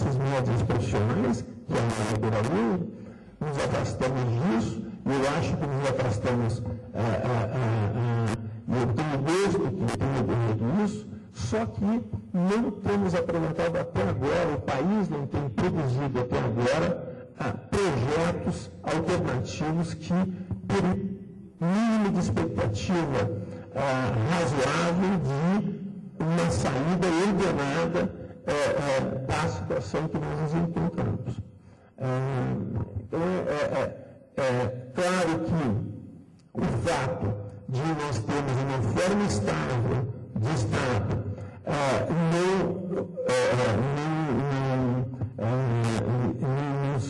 classes médias profissionais, que é a maioria, nos afastamos disso, e eu acho que nos afastamos, e eu tenho gosto que tenha ocorrido isso, só que não temos apresentado até agora, o país não tem produzido até agora projetos alternativos que, por mínimo de expectativa razoável de uma saída ordenada da situação que nós nos encontramos. Claro que o fato de nós termos uma forma estável de Estado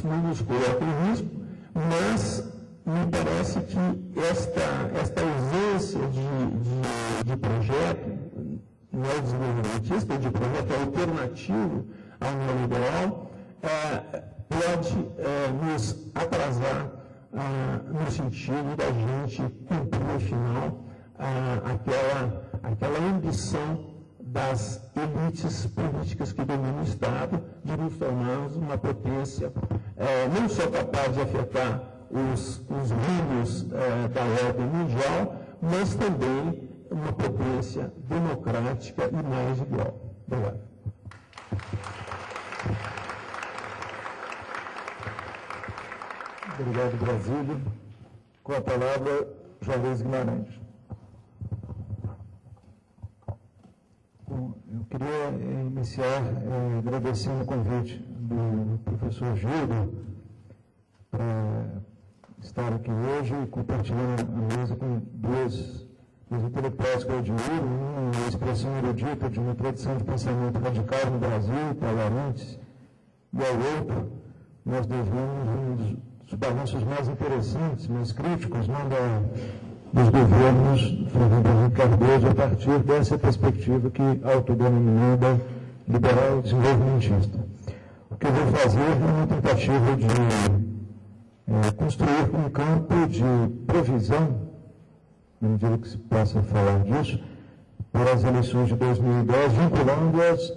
não nos coloca em risco, mas me parece que esta ausência de projeto neodesenvolvimentista, de projeto alternativo ao neoliberal, pode nos atrasar no sentido da gente cumprir, afinal, aquela ambição das elites políticas que dominam o Estado de nos tornarmos uma potência não só capaz de afetar os rumos da ordem mundial, mas também uma potência democrática e mais igual. Obrigado. Obrigado, Brasília. Com a palavra, João Luiz Guimarães. Bom, eu queria iniciar agradecendo o convite do professor Gildo para estar aqui hoje e compartilhando a mesa com dois intelectuais que eu admiro, uma expressão erudita de uma tradição de pensamento radical no Brasil, Talarantes, e ao outro, nós devemos um dos balanços mais interessantes, mais críticos, dos governos Fernando Henrique Cardoso, a partir dessa perspectiva que autodenominada liberal desenvolvimentista. O que eu vou fazer é uma tentativa de construir um campo de provisão, na medida que se possa falar disso, para as eleições de 2010, vinculando-as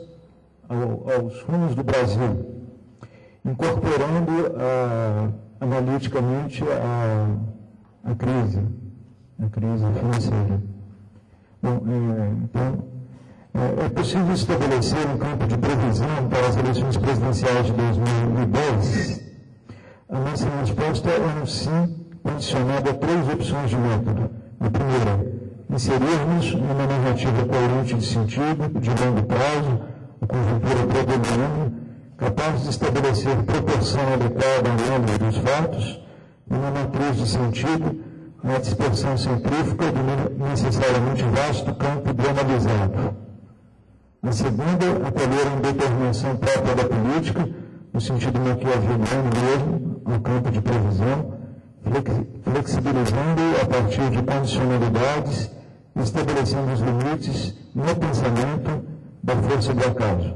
aos rumos do Brasil, incorporando analiticamente a crise financeira. Bom, então, é possível estabelecer um campo de previsão para as eleições presidenciais de 2010? A nossa resposta é um sim, condicionado a 3 opções de método. A primeira, inserirmos numa narrativa coerente de sentido, de longo prazo, a conjuntura predominante, capaz de estabelecer proporção adequada à análise dos fatos, numa matriz de sentido, na dispersão centrífuga do necessariamente vasto campo de analisado. Na segunda, acolher a indeterminação própria da política, no sentido maquiaveliano mesmo, ao campo de previsão, flexibilizando a partir de condicionalidades e estabelecendo os limites no pensamento da força do acaso.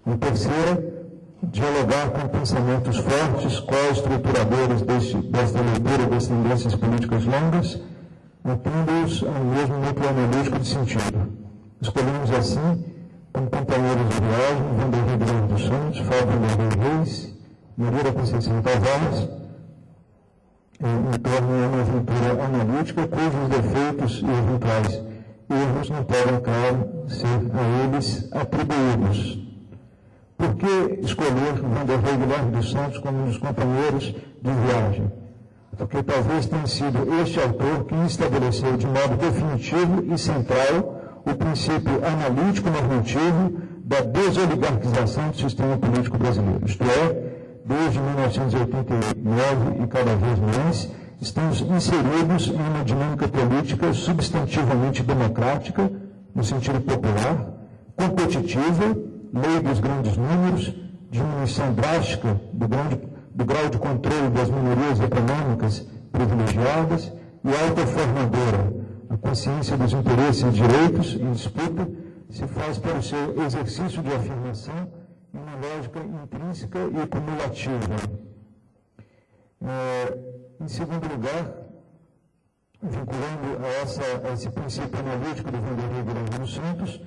Na terceira, dialogar com pensamentos fortes, co-estruturadores desta leitura das tendências políticas longas, atendo-os ao mesmo núcleo analítico de sentido. Escolhemos assim, como companheiros de viagem, Vanderlei Guilherme dos Santos, Fábio Vanderlei Reis, Maria da Conceição Tavares, em torno de uma aventura analítica cujos defeitos e eventuais erros não podem, claro, ser a eles atribuídos. Por que escolher Vanderlei Guilherme dos Santos como um dos companheiros de viagem? Porque talvez tenha sido este autor que estabeleceu de modo definitivo e central o princípio analítico normativo da desoligarquização do sistema político brasileiro. Isto é, desde 1989 e cada vez mais, estamos inseridos em uma dinâmica política substantivamente democrática, no sentido popular, competitiva, lei dos grandes números, diminuição drástica do grau de controle das minorias econômicas privilegiadas e autoformadora. A consciência dos interesses e direitos em disputa se faz para o seu exercício de afirmação em uma lógica intrínseca e cumulativa. Em segundo lugar, vinculando a esse princípio analítico do Vanderlei Guilherme dos Santos,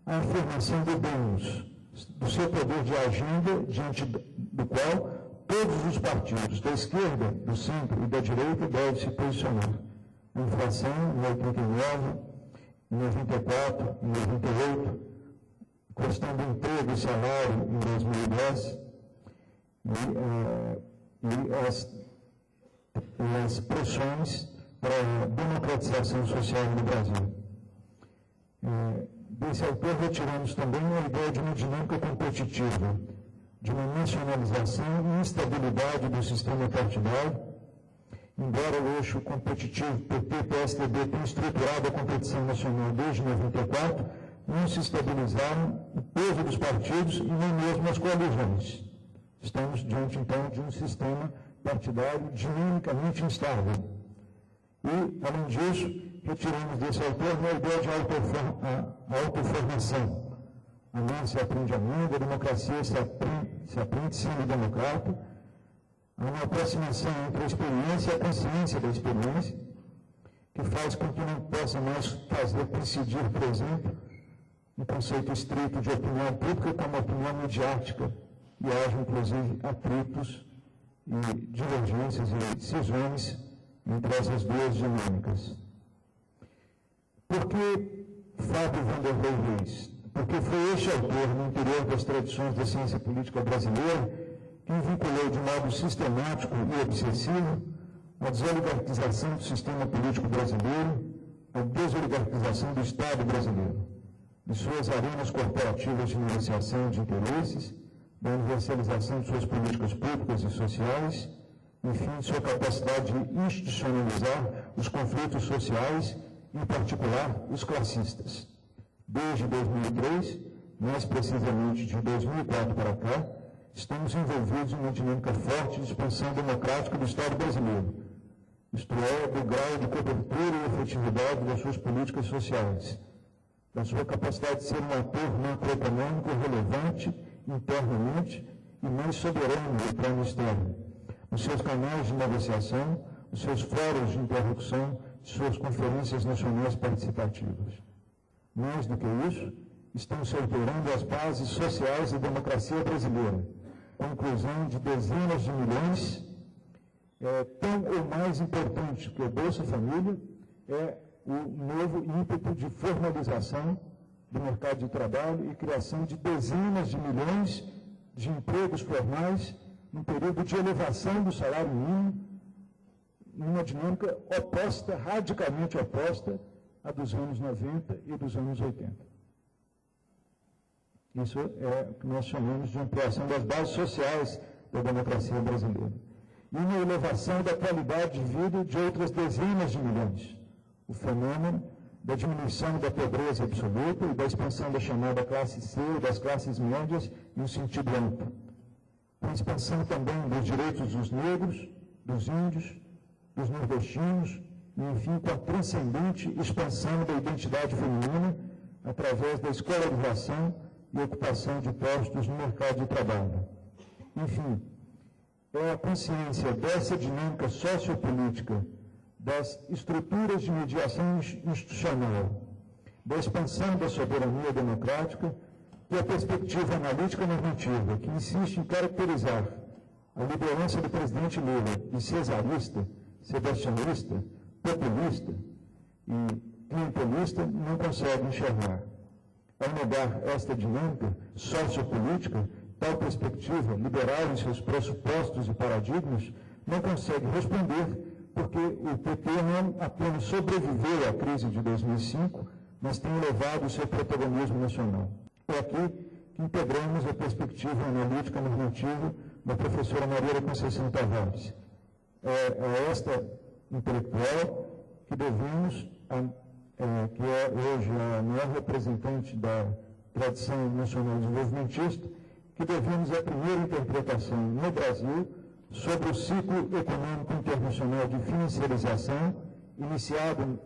a afirmação de dons, do seu poder de agenda, diante do qual todos os partidos da esquerda, do centro e da direita devem se posicionar. A inflação em 89, em 94, em 98, questão do emprego e salário em 2010 e as pressões para a democratização social no Brasil. Desse autor retiramos também a ideia de uma dinâmica competitiva, de uma nacionalização e instabilidade do sistema partidário, embora o eixo competitivo PT-PSDB tenha estruturado a competição nacional desde 94, não se estabilizaram o peso dos partidos e nem mesmo as coalizões. Estamos diante, então, de um sistema partidário dinamicamente instável. E, além disso, retiramos desse autor a ideia de autoformação. A não se aprende a língua, a democracia se aprende sendo democrata. Há uma aproximação entre a experiência e a consciência da experiência, que faz com que não possa mais fazer coincidir, por exemplo, um conceito estrito de opinião pública com uma opinião midiática, e haja, inclusive, atritos e divergências e cisões entre essas duas dinâmicas. Por que Fábio Vanderlei Reis? Porque foi este autor, no interior das tradições da ciência política brasileira, que vinculou de modo sistemático e obsessivo a desoligarquização do sistema político brasileiro, a desoligarquização do Estado brasileiro, de suas arenas corporativas de negociação de interesses, da universalização de suas políticas públicas e sociais, enfim, sua capacidade de institucionalizar os conflitos sociais, em particular os classistas. Desde 2003, mais precisamente de 2004 para cá, estamos envolvidos em uma dinâmica forte de expansão democrática do Estado brasileiro, isto é, do grau de cobertura e efetividade das suas políticas sociais, da sua capacidade de ser um ator macroeconômico relevante internamente e mais soberano no plano externo, os seus canais de negociação, os seus fóruns de interlocução, suas conferências nacionais participativas. Mais do que isso, estão se alterando as bases sociais da democracia brasileira, com a inclusão de dezenas de milhões, tão ou mais importante que o Bolsa Família, é o novo ímpeto de formalização do mercado de trabalho e criação de dezenas de milhões de empregos formais num período de elevação do salário mínimo, numa dinâmica oposta, radicalmente oposta, à dos anos 90 e dos anos 80. Isso é o que nós chamamos de ampliação das bases sociais da democracia brasileira. E uma elevação da qualidade de vida de outras dezenas de milhões. O fenômeno da diminuição da pobreza absoluta e da expansão da chamada classe C e das classes médias em um sentido amplo. Com a expansão também dos direitos dos negros, dos índios, dos nordestinos, e, enfim, com a transcendente expansão da identidade feminina através da escolarização e ocupação de postos no mercado de trabalho. Enfim, é a consciência dessa dinâmica sociopolítica, das estruturas de mediação institucional, da expansão da soberania democrática, que a perspectiva analítica normativa, que insiste em caracterizar a liderança do presidente Lula de cesarista, sebastianista, populista e clientelista, não consegue enxergar. Ao negar esta dinâmica sociopolítica, tal perspectiva, liberal em seus pressupostos e paradigmas, não consegue responder porque o PT não apenas sobreviveu à crise de 2005, mas tem elevado o seu protagonismo nacional. É aqui que integramos a perspectiva analítica normativa da professora Maria da Conceição Tavares. É esta intelectual que devemos, que é hoje a maior representante da tradição nacional desenvolvimentista, que devemos a primeira interpretação no Brasil sobre o ciclo econômico internacional de financiarização, iniciado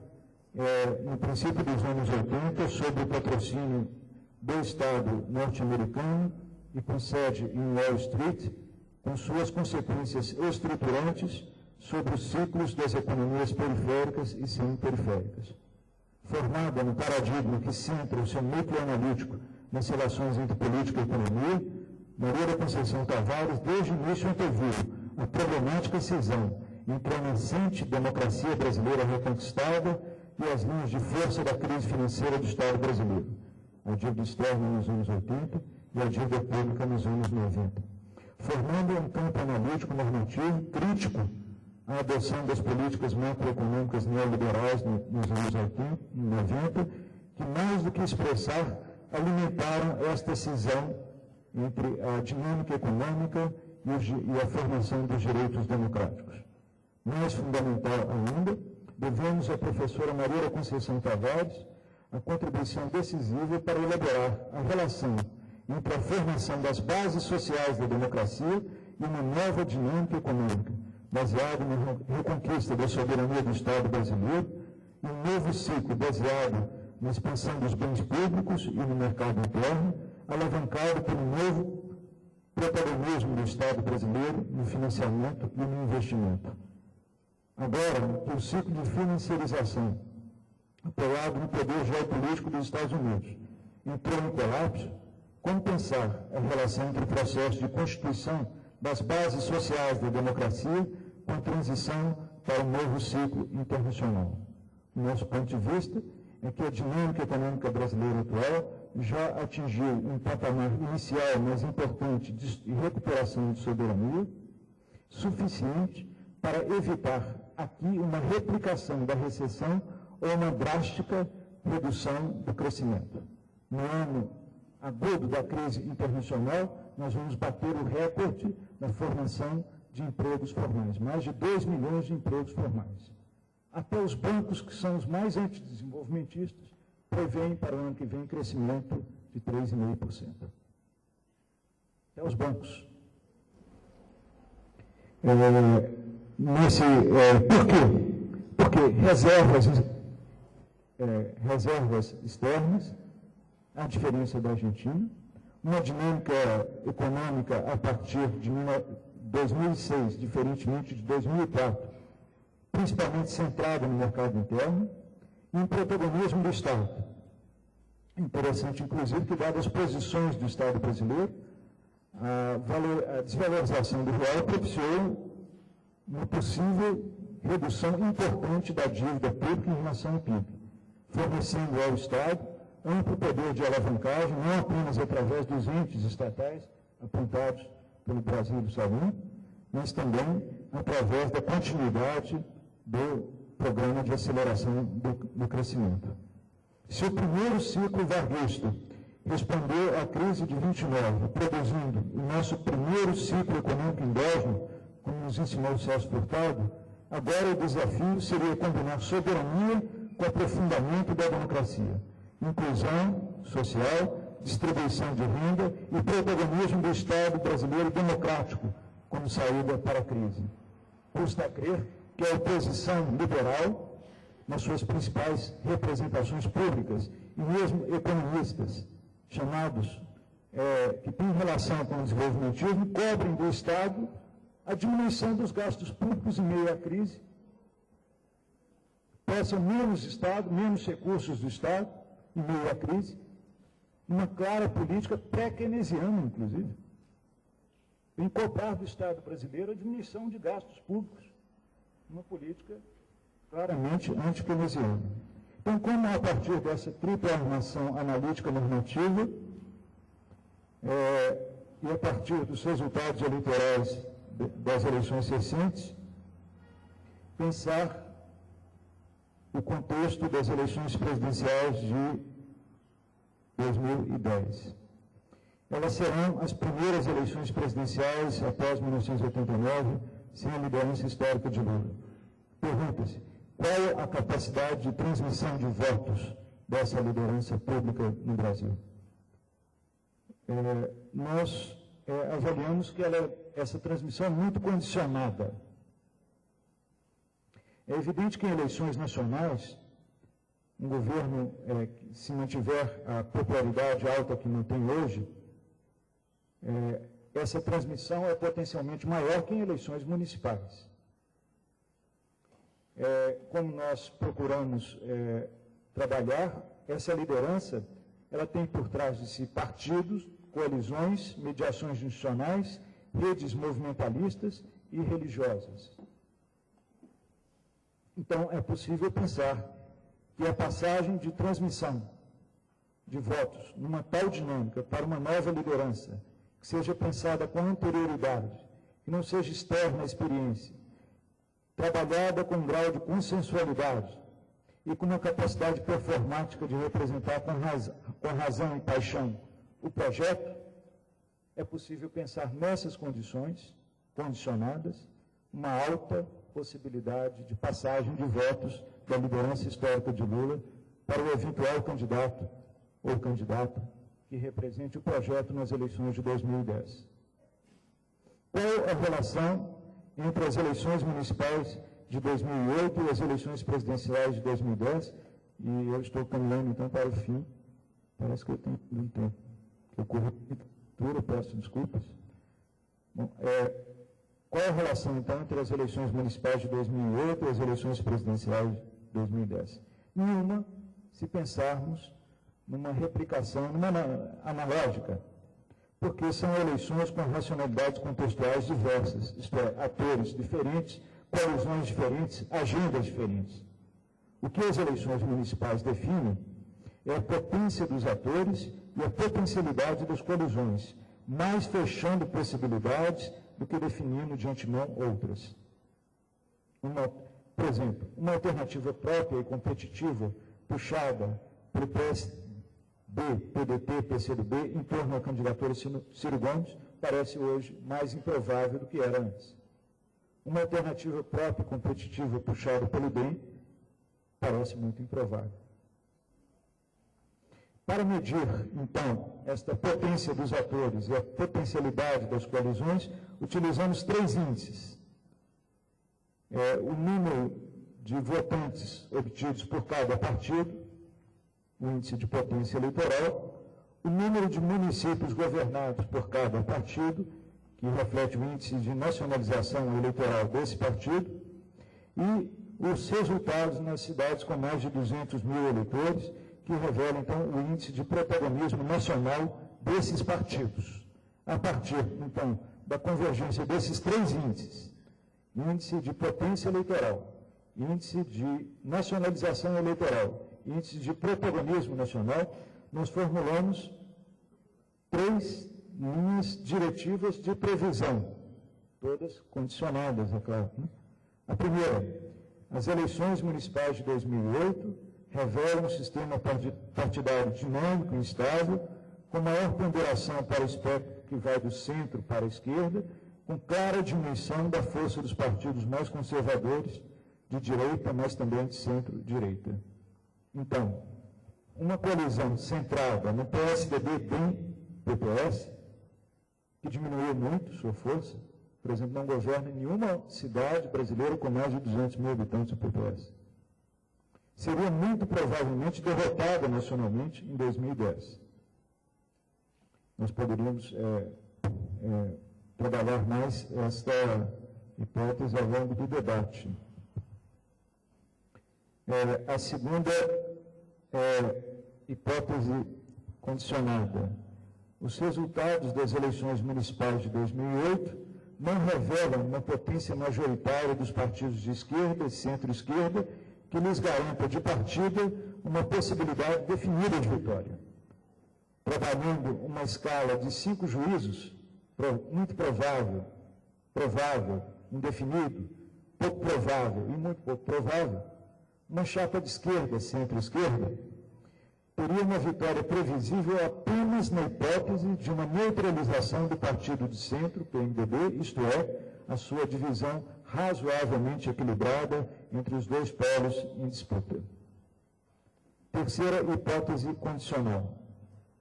no princípio dos anos 80, sob o patrocínio do Estado norte-americano e com sede em Wall Street, com suas consequências estruturantes sobre os ciclos das economias periféricas e semi-periféricas. Formada no paradigma que centra o seu núcleo analítico nas relações entre política e economia, Maria da Conceição Tavares, desde o início, anteviu a problemática cisão entre a nascente democracia brasileira reconquistada e as linhas de força da crise financeira do Estado brasileiro, a dívida externa nos anos 80 e a dívida pública nos anos 90, formando um campo analítico normativo crítico à adoção das políticas macroeconômicas neoliberais nos anos 80 e 90, que mais do que expressar, alimentaram esta cisão entre a dinâmica econômica e a formação dos direitos democráticos. Mais fundamental ainda, devemos à professora Maria da Conceição Tavares a contribuição decisiva para elaborar a relação entre a formação das bases sociais da democracia e uma nova dinâmica econômica, baseada na reconquista da soberania do Estado brasileiro e um novo ciclo baseado na expansão dos bens públicos e no mercado interno, alavancado pelo novo protagonismo do Estado brasileiro no financiamento e no investimento. Agora, que o ciclo de financiarização, apoiado no poder geopolítico dos Estados Unidos, entrou em colapso, como pensar a relação entre o processo de constituição das bases sociais da democracia com a transição para um novo ciclo internacional? Do nosso ponto de vista, é que a dinâmica econômica brasileira atual já atingiu um patamar inicial mais importante de recuperação de soberania, suficiente para evitar aqui uma replicação da recessão ou uma drástica redução do crescimento. No ano agudo da crise internacional, nós vamos bater o recorde na formação de empregos formais, mais de 2 milhões de empregos formais. Até os bancos, que são os mais antidesenvolvimentistas, prevêem para o ano que vem crescimento de 3,5%. Até os bancos. Por quê? Porque reservas externas, a diferença da Argentina, uma dinâmica econômica a partir de 2006, diferentemente de 2004, principalmente centrada no mercado interno, e um protagonismo do Estado. Interessante, inclusive, que, dadas as posições do Estado brasileiro, a desvalorização do real propiciou uma possível redução importante da dívida pública em relação ao PIB, fornecendo ao Estado amplo poder de alavancagem, não apenas através dos entes estatais apontados pelo Brasil do Salão, mas também através da continuidade do programa de aceleração do crescimento. Se o primeiro ciclo varguista respondeu à crise de 29, produzindo o nosso primeiro ciclo econômico endógeno, como nos ensinou o Celso Furtado, agora o desafio seria combinar soberania com aprofundamento da democracia, inclusão social, distribuição de renda e protagonismo do Estado brasileiro democrático como saída para a crise. Custa a crer que a oposição liberal, nas suas principais representações públicas, e mesmo economistas, chamados, que têm relação com o desenvolvimentismo, cobrem do Estado a diminuição dos gastos públicos em meio à crise, peçam menos Estado, menos recursos do Estado em meio à crise, uma clara política pré-keynesiana, inclusive, em cobrar do Estado brasileiro a diminuição de gastos públicos, uma política claramente anti-keynesiana. Então, como a partir dessa tripla armação analítica normativa e a partir dos resultados eleitorais das eleições recentes, pensar o contexto das eleições presidenciais de 2010. Elas serão as primeiras eleições presidenciais após 1989, sem a liderança histórica de Lula. Pergunta-se, qual a capacidade de transmissão de votos dessa liderança pública no Brasil? Nós avaliamos que essa transmissão é muito condicionada. É evidente que em eleições nacionais, um governo que se mantiver a popularidade alta que mantém hoje, essa transmissão é potencialmente maior que em eleições municipais. Como nós procuramos trabalhar, essa liderança ela tem por trás de si partidos, coalizões, mediações institucionais, redes movimentalistas e religiosas. Então, é possível pensar que a passagem de transmissão de votos numa tal dinâmica para uma nova liderança, que seja pensada com anterioridade, que não seja externa à experiência, trabalhada com um grau de consensualidade e com uma capacidade performática de representar com razão e paixão o projeto, é possível pensar nessas condições, condicionadas, uma alta possibilidade de passagem de votos da liderança histórica de Lula para o eventual candidato ou candidata que represente o projeto nas eleições de 2010. Qual a relação entre as eleições municipais de 2008 e as eleições presidenciais de 2010? E eu estou caminhando, então, para o fim. Parece que eu tenho um tempo. Eu corro tudo, peço desculpas. Bom, qual a relação, então, entre as eleições municipais de 2008 e as eleições presidenciais de 2010? Nenhuma, se pensarmos numa replicação, numa analógica, porque são eleições com racionalidades contextuais diversas, isto é, atores diferentes, coalizões diferentes, agendas diferentes. O que as eleições municipais definem é a potência dos atores e a potencialidade das coalizões, mais fechando possibilidades do que definindo de antemão outras. Por exemplo, uma alternativa própria e competitiva, puxada pelo PSD, PDT, PCdoB, em torno da candidatura Ciro Gomes, parece hoje mais improvável do que era antes. Uma alternativa própria e competitiva, puxada pelo DEM, parece muito improvável. Para medir, então, esta potência dos atores e a potencialidade das coalizões, utilizamos 3 índices. O número de votantes obtidos por cada partido, o índice de potência eleitoral, o número de municípios governados por cada partido, que reflete o índice de nacionalização eleitoral desse partido, e os resultados nas cidades com mais de 200 mil eleitores, que revela, então, o índice de protagonismo nacional desses partidos. A partir, então, da convergência desses 3 índices, índice de potência eleitoral, índice de nacionalização eleitoral, índice de protagonismo nacional, nós formulamos 3 linhas diretivas de previsão, todas condicionadas, é claro. Né? A primeira, as eleições municipais de 2008 revelam um sistema partidário dinâmico e instável, com maior ponderação para o espectro que vai do centro para a esquerda, com clara diminuição da força dos partidos mais conservadores, de direita, mas também de centro-direita. Então, uma coalizão centrada no PSDB, DEM, PPS, que diminuiu muito sua força, por exemplo, não governa em nenhuma cidade brasileira com mais de 200 mil habitantes o PPS. Seria muito provavelmente derrotada nacionalmente em 2010. Nós poderíamos trabalhar mais esta hipótese ao longo do debate. A segunda hipótese condicionada. Os resultados das eleições municipais de 2008 não revelam uma potência majoritária dos partidos de esquerda e centro-esquerda que lhes garanta de partida uma possibilidade definida de vitória. Trabalhando uma escala de 5 juízos, muito provável, indefinido, pouco provável e muito pouco provável, uma chapa de esquerda, centro-esquerda, teria uma vitória previsível apenas na hipótese de uma neutralização do partido de centro, PMDB, isto é, a sua divisão razoavelmente equilibrada entre os 2 polos em disputa. Terceira hipótese condicional.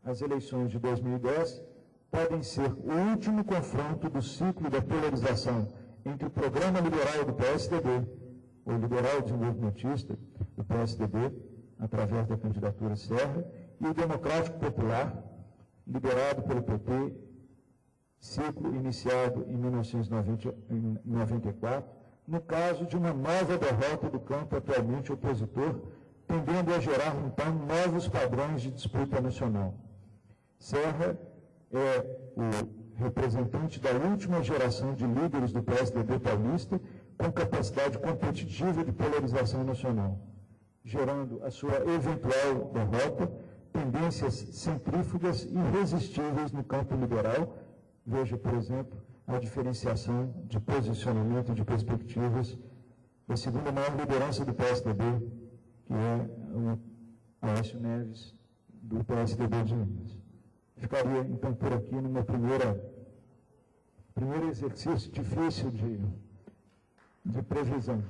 As eleições de 2010 podem ser o último confronto do ciclo da polarização entre o programa liberal do PSDB, o liberal desenvolvimentista, o PSDB, através da candidatura Serra, e o democrático popular, liderado pelo PT, ciclo iniciado em 1994, no caso de uma nova derrota do campo atualmente opositor, tendendo a gerar, então, novos padrões de disputa nacional. Serra é o representante da última geração de líderes do PSDB paulista com capacidade competitiva de polarização nacional, gerando a sua eventual derrota, tendências centrífugas irresistíveis no campo liberal. Veja, por exemplo, a diferenciação de posicionamento e de perspectivas da segunda maior liderança do PSDB, que é o Aécio Neves, do PSDB de Minas. Ficaria, então, por aqui no meu primeiro exercício difícil de previsão.